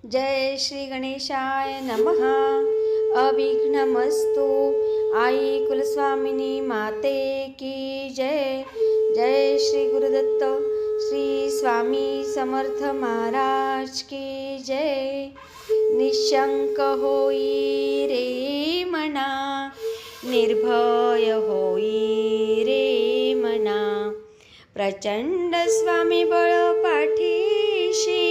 जय श्री गणेशाय नमः। अविघ्नमस्तु। आई कुलस्वामिनी माते की जय। जय श्री गुरुदत्त श्री स्वामी समर्थ महाराज की जय। निशंक होई रे मना, निर्भय होई रे मना, प्रचंड स्वामी बळ पाठीशी,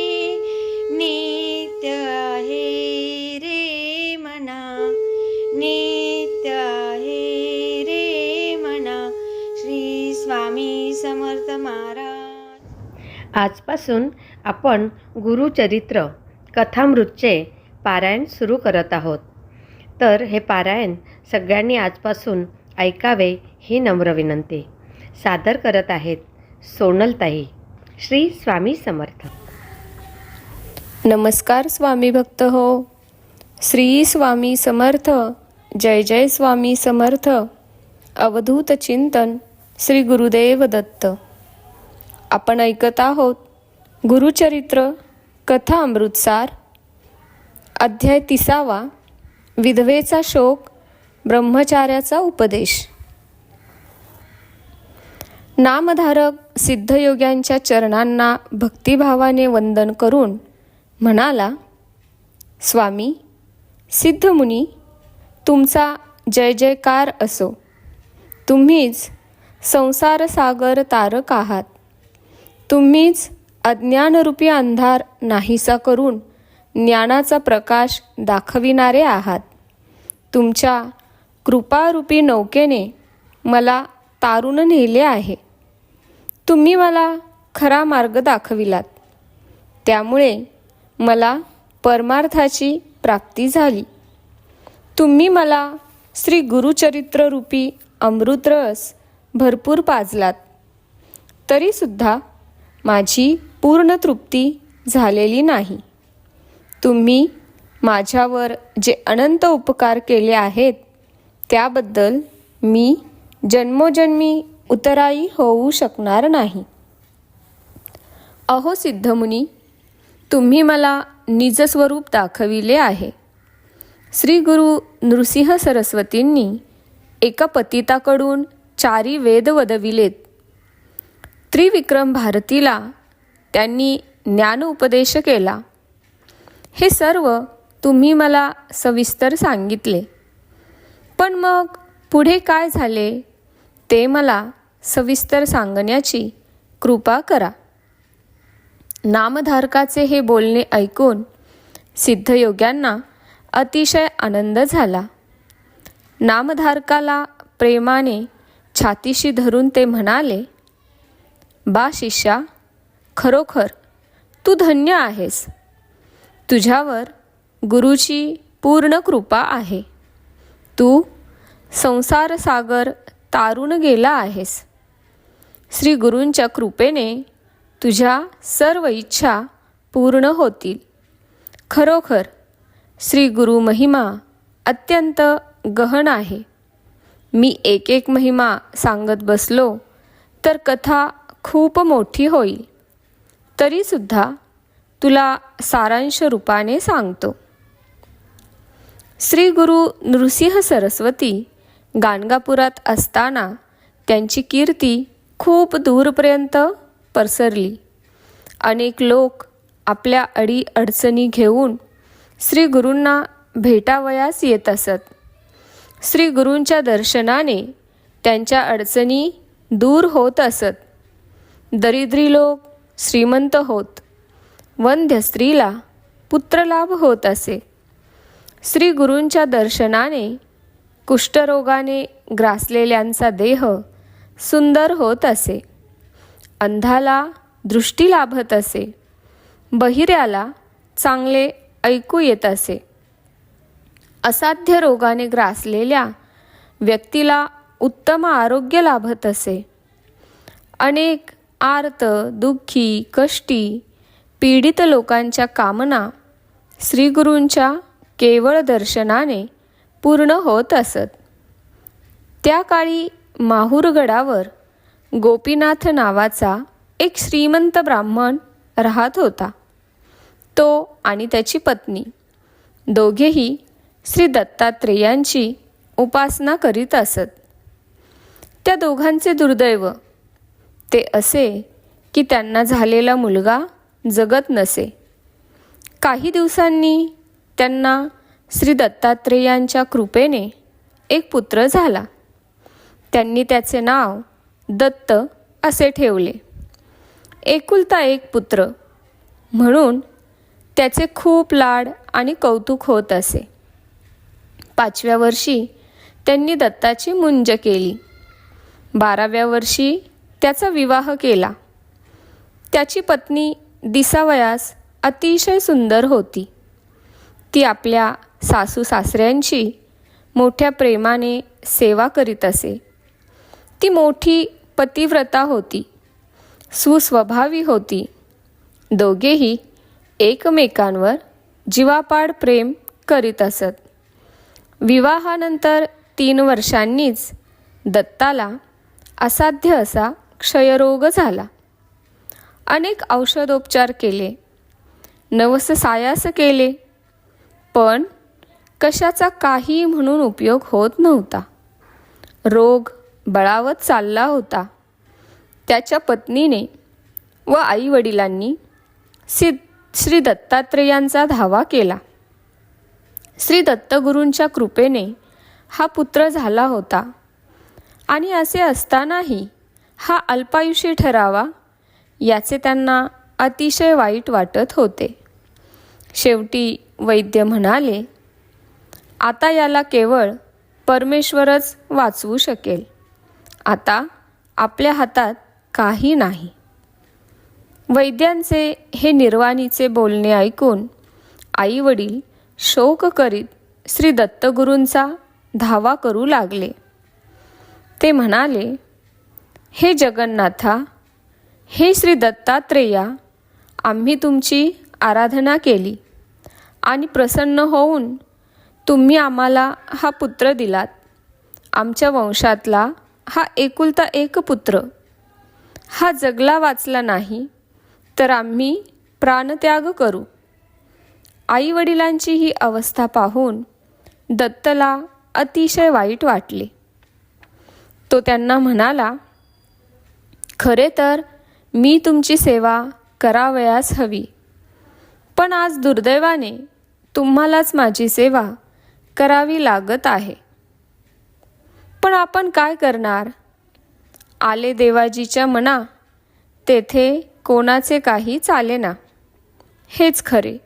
नित्य आहे रे मना, नित्य आहे रे मना। श्री स्वामी समर्थ महाराज। आजपासून आपण गुरुचरित्र कथामृतचे पारायण सुरू करत आहोत. तर हे पारायण सगळ्यांनी आजपासून ऐकावे ही नम्र विनंती. सादर करत आहेत सोनलताई. श्री स्वामी समर्थ. नमस्कार स्वामी भक्त हो. श्री स्वामी समर्थ. जय जय स्वामी समर्थ. अवधूत चिंतन श्री गुरुदेव दत्त. आपण ऐकत आहोत गुरुचरित्र कथा अमृतसार, अध्याय 30. विधवेचा शोक, ब्रह्मचार्याचा उपदेश. नामधारक सिद्धयोग्यांच्या चरणांना भक्तिभावाने वंदन करून म्हणाला, स्वामी सिद्धमुनी, तुमचा जय जयकार असो. तुम्हीच संसार सागर तारक आहात. तुम्हीच अज्ञानरूपी अंधार नाहीसा करून ज्ञानाचा प्रकाश दाखविणारे आहात. तुमच्या कृपारूपी नौकेने मला तारून नेले आहे. तुम्ही मला खरा मार्ग दाखविलात. त्यामुळे मला परमार्थाची प्राप्ती झाली. तुम्ही मला श्री गुरुचरित्ररूपी अमृतरस भरपूर पाजलात. तरीसुद्धा माझी पूर्ण तृप्ती झालेली नाही. तुम्ही माझ्यावर जे अनंत उपकार केले आहेत त्याबद्दल मी जन्मोजन्मी उतराई होऊ शकणार नाही. अहो सिद्धमुनी, तुम्ही मला निजस्वरूप दाखविले आहे. श्री गुरु नृसिंह सरस्वतींनी एका पतिताकडून 4 वेद वदविलेत. त्रिविक्रम भारतीला त्यांनी ज्ञान उपदेश केला. हे सर्व तुम्ही मला सविस्तर सांगितले. पण मग पुढे काय झाले ते मला सविस्तर सांगण्याची कृपा करा. नामधारकाचे हे बोलणे ऐकून सिद्धयोग्यांना अतिशय आनंद झाला. नामधारकाला प्रेमाने छातीशी धरून ते म्हणाले, बा शिष्या, खरोखर तू धन्य आहेस. तुझ्यावर गुरुची पूर्ण कृपा आहे. तू संसार सागर तारून गेला आहेस. श्री गुरूंच्या कृपेने तुझ्या सर्व इच्छा पूर्ण होतील. खरोखर श्री गुरु महिमा अत्यंत गहन आहे. मी एक एक महिमा सांगत बसलो तर कथा खूप मोठी होईल. तरीसुद्धा तुला सारांश रूपाने सांगतो. श्री गुरु नृसिंह सरस्वती गाणगापुरात असताना त्यांची कीर्ती खूप दूरपर्यंत पसरली. अनेक लोक आपल्या अडीअडचणी घेऊन श्री गुरूंना भेटावयास येत असत. श्री गुरूंच्या दर्शनाने त्यांच्या अडचणी दूर होत असत. दरिद्री लोक श्रीमंत होत. वंध्य स्त्रीला पुत्रलाभ होत असे. श्री गुरूंच्या दर्शनाने कुष्ठरोगाने ग्रासलेल्यांचा देह सुंदर होत असे. अंधाला दृष्टी लाभत असे. बहिऱ्याला चांगले ऐकू येत असे. असाध्य रोगाने ग्रासलेल्या व्यक्तीला उत्तम आरोग्य लाभत असे. अनेक आर्त, दुःखी, कष्टी, पीडित लोकांच्या कामना श्री गुरूंच्या केवळ दर्शनाने पूर्ण होत असत. त्या काळी माहूरगडावर गोपीनाथ नावाचा एक श्रीमंत ब्राह्मण राहत होता. तो आणि त्याची पत्नी दोघेही श्री दत्तात्रेयांची उपासना करीत असत. त्या दोघांचे दुर्दैव ते असे की त्यांना झालेला मुलगा जगत नसे. काही दिवसांनी त्यांना श्री दत्तात्रेयांच्या कृपेने एक पुत्र झाला. त्यांनी त्याचे नाव दत्त असे ठेवले. एकुलता एक पुत्र म्हणून त्याचे खूप लाड आणि कौतुक होत असे. 5व्या वर्षी त्यांनी दत्ताची मुंज केली. 12व्या वर्षी त्याचा विवाह केला. त्याची पत्नी दिसावयास अतिशय सुंदर होती. ती आपल्या सासू सासऱ्यांची मोठ्या प्रेमाने सेवा करीत असे. ती मोठी पतिव्रता होती, सुस्वभावी होती. दोघेही एकमेकांवर जीवापाड प्रेम करीत असत. विवाहानंतर 3 वर्षांनीच दत्ताला असाध्य असा क्षयरोग झाला. अनेक औषधोपचार केले, नवस सायास केले, पण कशाचा काही म्हणून उपयोग होत नव्हता. रोग बळावत चालला होता. त्याच्या पत्नीने व आईवडिलांनी श्री दत्तात्रेयांचा धावा केला. श्री दत्तगुरूंच्या कृपेने हा पुत्र झाला होता आणि असे असतानाही हा अल्पायुषी ठरावा याचे त्यांना अतिशय वाईट वाटत होते. शेवटी वैद्य म्हणाले, आता याला केवळ परमेश्वरच वाचवू शकेल. आता आपल्या हातात काही नाही. वैद्यांचे हे निर्वाणीचे बोलणे ऐकून आईवडील शोक करीत श्री दत्तगुरूंचा धावा करू लागले. ते म्हणाले, हे जगन्नाथा, हे श्री दत्तात्रेया, आम्ही तुमची आराधना केली आणि प्रसन्न होऊन तुम्ही आम्हाला हा पुत्र दिलात. आमच्या वंशातला हा एकुलता एक पुत्र. हा जगला वाचला नाही तर आम्ही प्राणत्याग करू. आईवडिलांची ही अवस्था पाहून दत्तला अतिशय वाईट वाटले. तो त्यांना म्हणाला, खरे तर मी तुमची सेवा करावयास हवी, पण आज दुर्दैवाने तुम्हालाच माझी सेवा करावी लागत आहे. पण आपण काय करणार? आले देवाजीच्या मना, तेथे कोणाचे काही चालेना. हेच खरे.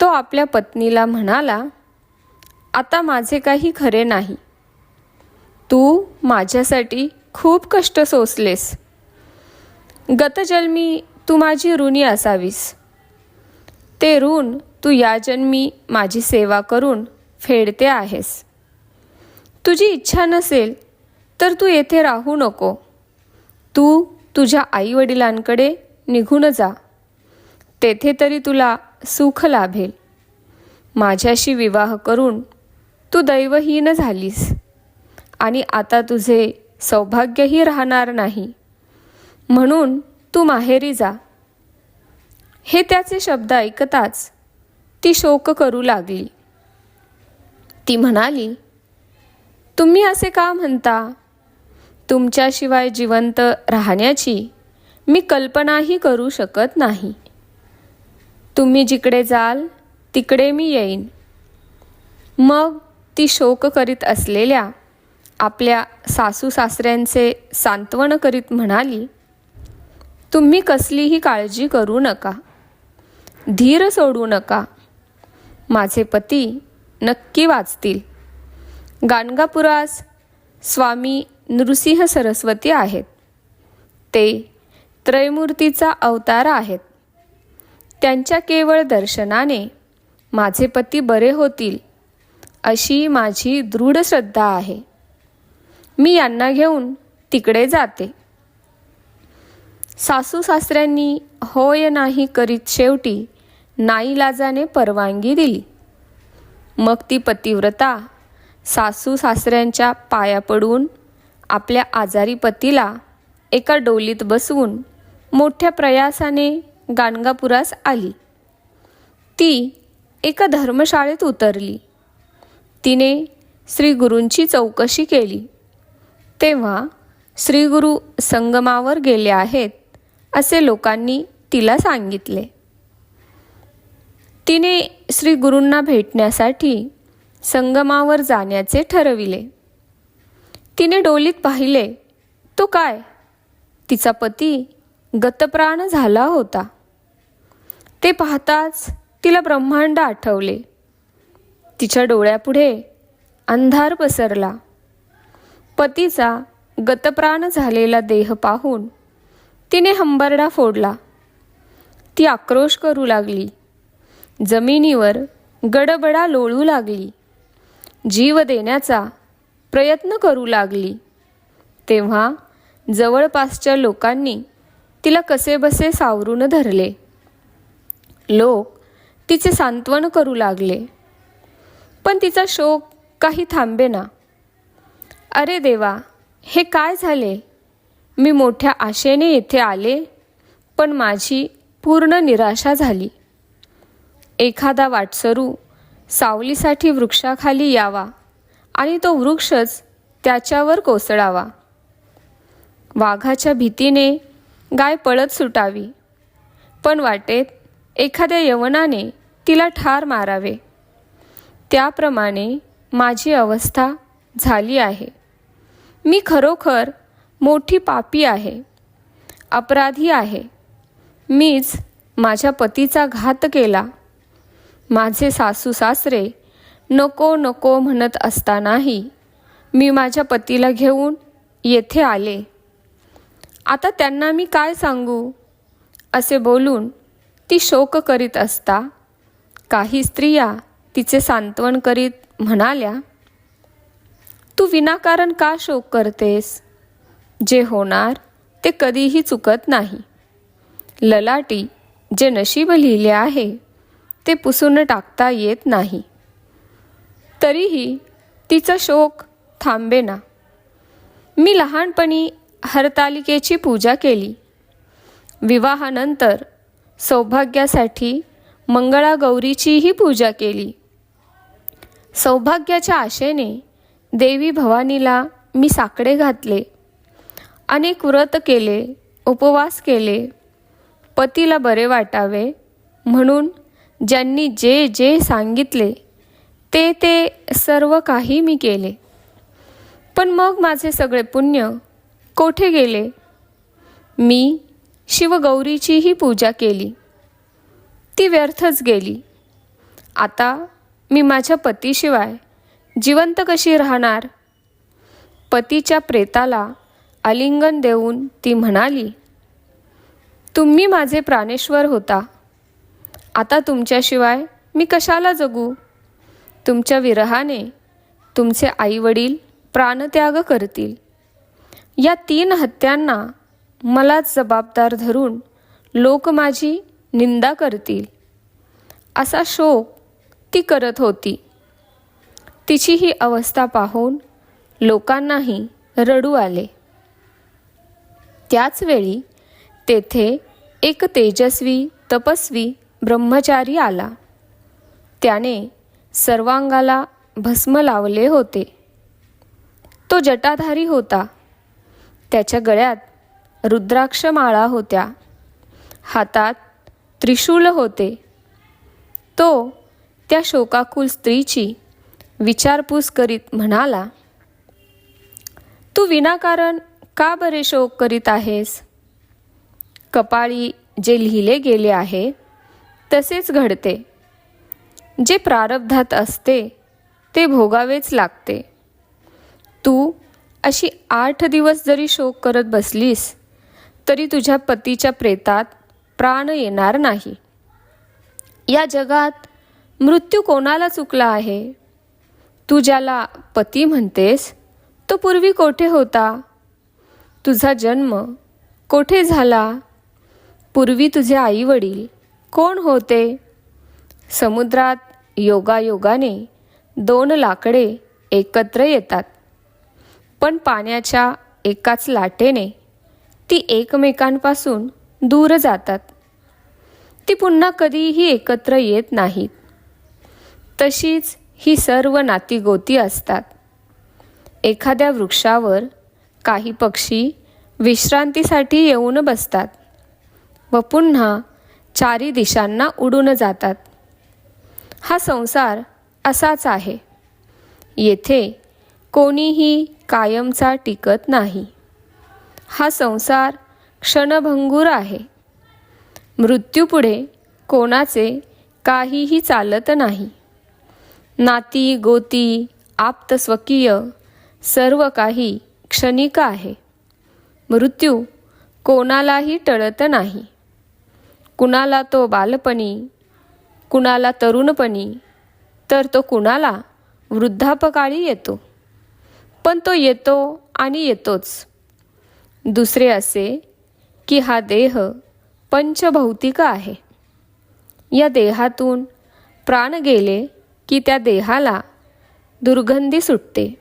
तो आपल्या पत्नीला म्हणाला, आता माझे काही खरे नाही. तू माझ्यासाठी खूप कष्ट सोसलेस. गतजन्मी तू माझी ऋणी असावीस. ते ऋण तू या जन्मी माझी सेवा करून फेडते आहेस. तुझी इच्छा नसेल तर तू येथे राहू नको. तू तुझ्या आईवडिलांकडे निघून जा. तेथे तरी तुला सुख लाभेल. माझ्याशी विवाह करून तू दैवहीन झालीस आणि आता तुझे सौभाग्यही राहणार नाही. म्हणून तू माहेरी जा. हे त्याचे शब्द ऐकताच ती शोक करू लागली. ती म्हणाली, तुम्ही असे का म्हणता? तुमच्याशिवाय जिवंत राहण्याची मी कल्पनाही करू शकत नाही. तुम्ही जिकडे जाल तिकडे मी येईन. मग ती शोक करीत असलेल्या आपल्या सासू सासऱ्यांचे सांत्वन करीत म्हणाली, तुम्ही कसलीही काळजी करू नका. धीर सोडू नका. माझे पती नक्की वाचतील. गाणगापुरास स्वामी नृसिंह सरस्वती आहेत. ते त्रयमूर्तीचा अवतार आहेत. त्यांच्या केवळ दर्शनाने माझे पती बरे होतील अशी माझी दृढ श्रद्धा आहे. मी यांना घेऊन तिकडे जाते. सासू सासऱ्यांनी होय नाही करीत शेवटी नाईलाजाने परवानगी दिली. मग ती पतिव्रता सासू सासऱ्यांच्या पाया पडून आपल्या आजारी पतीला एका डोलीत बसवून मोठ्या प्रयासाने गाणगापुरास आली. ती एका धर्मशाळेत उतरली. तिने श्री गुरूंची चौकशी केली. तेव्हा श्री गुरु संगमावर गेले आहेत असे लोकांनी तिला सांगितले. तिने श्री गुरूंना भेटण्यासाठी संगमावर जाण्याचे ठरविले. तिने डोलीत पाहिले तो काय, तिचा पती गतप्राण झाला होता. ते पाहताच तिला ब्रह्मांड आठवले. तिच्या डोळ्यापुढे अंधार पसरला. पतीचा गतप्राण झालेला देह पाहून तिने हंबरडा फोडला. ती आक्रोश करू लागली. जमिनीवर गडबडा लोळू लागली. जीव देण्याचा प्रयत्न करू लागली. तेव्हा जवळपासच्या लोकांनी तिला कसेबसे सावरून धरले. लोक तिचे सांत्वन करू लागले. पण तिचा शोक काही थांबेना. अरे देवा, हे काय झाले? मी मोठ्या आशेने येथे आले, पण माझी पूर्ण निराशा झाली. एखादा वाटसरू सावलीसाठी वृक्षाखाली यावा आणि तो वृक्षच त्याच्यावर कोसळावा. वाघाच्या भीतीने गाय पळत सुटावी, पण वाटेत एखाद्या यवनाने तिला ठार मारावे. त्याप्रमाणे माझी अवस्था झाली आहे. मी खरोखर मोठी पापी आहे, अपराधी आहे. मीच माझ्या पतीचा घात केला. माझे सासू सासरे नको नको म्हणत असतानाही मी माझ्या पतीला घेऊन येथे आले. आता त्यांना मी काय सांगू? असे बोलून ती शोक करीत असता काही स्त्रिया तिचे सांत्वन करीत म्हणाल्या, तू विनाकारण का शोक करतेस? जे होणार ते कधीही चुकत नाही. ललाटी जे नशीब लिहिले आहे ते पुसून टाकता येत नाही. तरीही तिचा शोक थांबेना. मी लहानपणी हरतालिकेची पूजा केली. विवाहानंतर सौभाग्यासाठी मंगळागौरीचीही पूजा केली. सौभाग्याच्या आशेने देवी भवानीला मी साकडे घातले. अनेक व्रत केले, उपवास केले. पतीला बरे वाटावे म्हणून ज्यांनी जे जे सांगितले ते सर्व काही मी केले. पण मग माझे सगळे पुण्य कोठे गेले? मी शिवगौरीचीही पूजा केली, ती व्यर्थच गेली. आता मी माझ्या पतीशिवाय जिवंत कशी राहणार? पतीच्या प्रेताला आलिंगन देऊन ती म्हणाली, तुम्ही माझे प्राणेश्वर होता. आता तुमच्याशिवाय मी कशाला जगू? तुमच्या विरहाने तुमचे आईवडील प्राणत्याग करतील. या 3 हत्यांना मलाच जबाबदार धरून लोक माझी निंदा करतील. असा शोक ती करत होती. तिची ही अवस्था पाहून लोकांनाही रडू आले. त्याचवेळी तेथे एक तेजस्वी तपस्वी ब्रह्मचारी आला. त्याने सर्वांगाला भस्म लावले होते. तो जटाधारी होता. त्याच्या गळ्यात रुद्राक्ष माळा होत्या. हातात त्रिशूल होते. तो त्या शोकाकुल स्त्रीची विचारपूस करीत म्हणाला, तू विनाकारण का बरे शोक करीत आहेस? कपाळी जे लिहिले गेले आहे तसेच घडते. जे प्रारब्धात असते ते भोगावेच लागते. तू अशी 8 दिवस जरी शोक करत बसलीस तरी तुझ्या पतीच्या प्रेतात प्राण येणार नाही. या जगात मृत्यू कोणाला चुकला आहे? तू ज्याला पती म्हणतेस तो पूर्वी कोठे होता? तुझा जन्म कोठे झाला? पूर्वी तुझे आईवडील कोण होते? समुद्रात योगायोगाने 2 लाकडे एकत्र येतात, पण पाण्याच्या एकाच लाटेने ती एकमेकांपासून दूर जातात. ती पुन्हा कधीही एकत्र येत नाहीत. तशीच ही सर्व नातीगोती असतात. एखाद्या वृक्षावर काही पक्षी विश्रांतीसाठी येऊन बसतात व पुन्हा चारी दिशांना उडून जातात. हा संसार असाच आहे. येथे कोणीही कायमचा टिकत नाही. हा संसार क्षणभंगूर आहे. मृत्यूपुढे कोणाचे काहीही चालत नाही. नाती गोती आप्तस्वकीय सर्व काही क्षणिक आहे. मृत्यू कोणालाही टळत नाही. कुणाला तो बालपणी, कुणाला तरुणपणी, तर तो कुणाला वृद्धापकाळी येतो. पण तो येतो आणि येतोच. दुसरे असे की हा देह पंचभौतिक आहे. या देहातून प्राण गेले की त्या देहाला दुर्गंधी सुटते.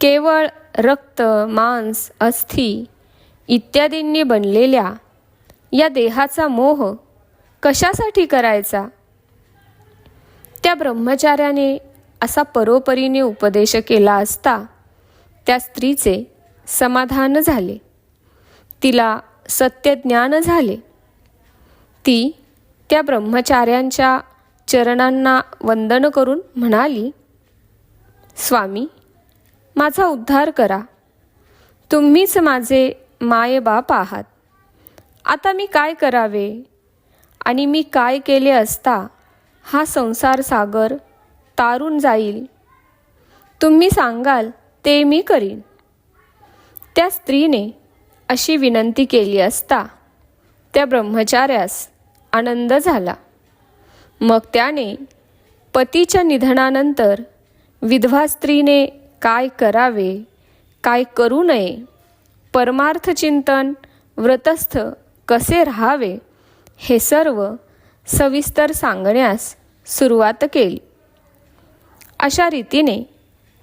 केवळ रक्त, मांस, अस्थी इत्यादींनी बनलेल्या या देहाचा मोह कशासाठी करायचा? त्या ब्रह्मचार्याने असा परोपरीने उपदेश केला असता त्या स्त्रीचे समाधान झाले. तिला सत्यज्ञान झाले. ती त्या ब्रह्मचार्यांच्या चरणांना वंदन करून म्हणाली, स्वामी, माझा उद्धार करा. तुम्हीच माझे मायबाप आहात. आता मी काय करावे आणि मी काय केले असता हा संसार सागर तारून जाईल? तुम्ही सांगाल ते मी करीन. त्या स्त्रीने अशी विनंती केली असता त्या ब्रह्मचार्यास आनंद झाला. मग त्याने पतीच्या निधनानंतर विधवा स्त्रीने काय करावे, काय करू नये, परमार्थ चिंतन, व्रतस्थ कसे राहावे हे सर्व सविस्तर सांगण्यास सुरुवात केली. अशा रीतीने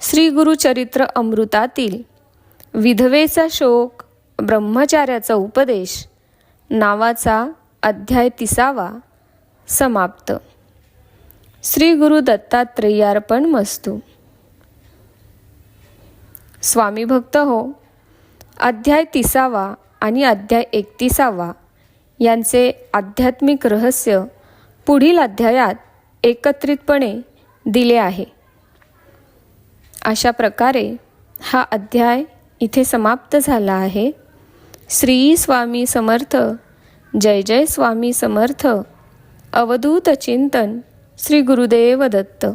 श्री गुरुचरित्र अमृतातील विधवेचा शोक, ब्रह्मचार्याचा उपदेश नावाचा अध्याय 30 समाप्त. श्री गुरु दत्तात्रेयार्पणमस्तु. स्वामी भक्त हो, अध्याय 30 आणि अध्याय 31 यांचे आध्यात्मिक रहस्य पुढील अध्यायात एकत्रितपणे दिले आहे. अशा प्रकारे हा अध्याय इथे समाप्त झाला आहे. श्री स्वामी समर्थ. जय जय स्वामी समर्थ. अवधूत चिंतन श्री गुरुदेव दत्त.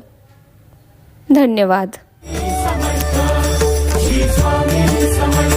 धन्यवाद. श्री स्वामी समर्थ.